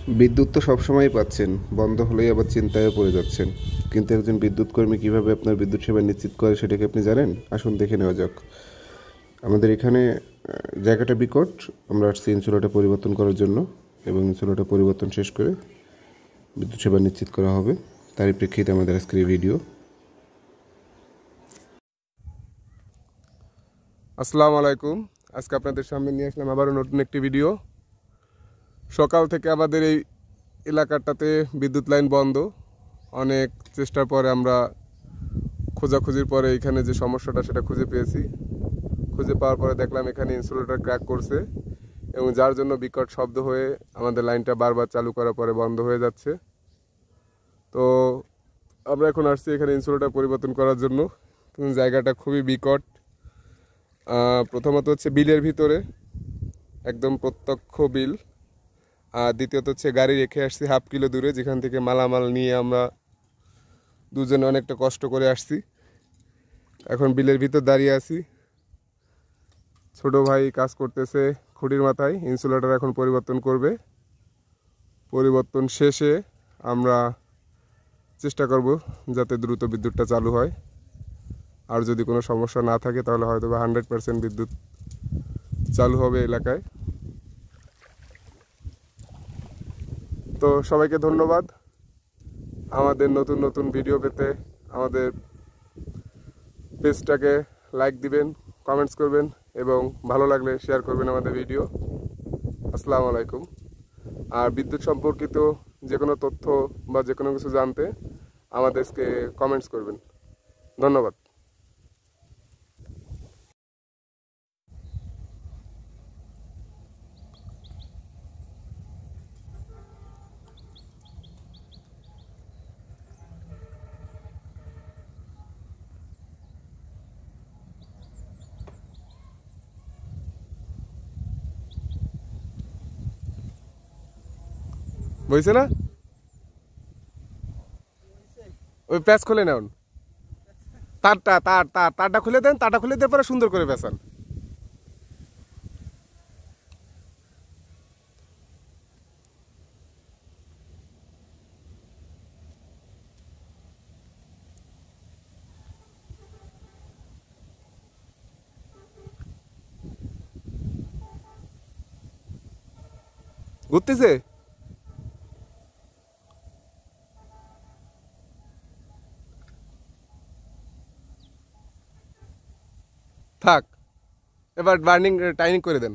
বিদ্যুৎ তো সবসময়ই পাচ্ছেন, বন্ধ হলেই আবার চিন্তায় পড়ে যাচ্ছেন। কিন্তু একজন বিদ্যুৎ কর্মী কীভাবে আপনার বিদ্যুৎ সেবা নিশ্চিত করে সেটা কি আপনি জানেন? আসুন দেখে নেওয়া যাক। আমাদের এখানে জায়গাটা বিকট, আমরা আসছি ইনসুলেটর পরিবর্তন করার জন্য, এবং ইনসুলেটর পরিবর্তন শেষ করে বিদ্যুৎ সেবা নিশ্চিত করা হবে। তারই প্রেক্ষিতে আমাদের আজকের এই ভিডিও। আসসালামু আলাইকুম। আজকে আপনাদের সামনে নিয়ে আসলাম আবারও নতুন একটি ভিডিও। সকাল থেকে আমাদের এই এলাকাটাতে বিদ্যুৎ লাইন বন্ধ। অনেক চেষ্টার পরে আমরা খোঁজাখুঁজির পরে এখানে যে সমস্যাটা সেটা খুঁজে পেয়েছি। খুঁজে পাওয়ার পরে দেখলাম এখানে ইনসুলেটর ক্র্যাক করছে, এবং যার জন্য বিকট শব্দ হয়ে আমাদের লাইনটা বারবার চালু করার পরে বন্ধ হয়ে যাচ্ছে। তো আমরা এখন আসছি এখানে ইনসুলেটর পরিবর্তন করার জন্য। জায়গাটা খুবই বিকট। প্রথমত হচ্ছে বিলের ভিতরে, একদম প্রত্যক্ষ বিল। আর দ্বিতীয়ত হচ্ছে গাড়ি রেখে আসছি হাফ কিলো দূরে, যেখান থেকে মালামাল নিয়ে আমরা দুজনে অনেকটা কষ্ট করে আসছি। এখন বিলের ভিতর দাঁড়িয়ে আছি, ছোট ভাই কাজ করতেছে খুঁটির মাথায়। ইনসুলেটর এখন পরিবর্তন করবে। পরিবর্তন শেষে আমরা চেষ্টা করব যাতে দ্রুত বিদ্যুৎটা চালু হয়। আর যদি কোনো সমস্যা না থাকে তাহলে হয়তো 100% বিদ্যুৎ চালু হবে এলাকায়। তো সবাইকে ধন্যবাদ। আমাদের নতুন নতুন ভিডিও পেতে আমাদের পেজটাকে লাইক দিবেন, কমেন্টস করবেন, এবং ভালো লাগলে শেয়ার করবেন আমাদের ভিডিও। আসসালামু আলাইকুম। আর বিদ্যুৎ সম্পর্কিত যে কোনো তথ্য বা যে কোনো কিছু জানতে আমাদেরকে কমেন্টস করবেন। ধন্যবাদ। বুঝছে না? ওই প্যাচ খুলে নেন, তারটা খুলে দেন, তারটা খুলে দিয়ে পরে সুন্দর করে পেঁচান। ঘুরতেছে? থাক, এবার বার্নিং টাইনিং করে দেন।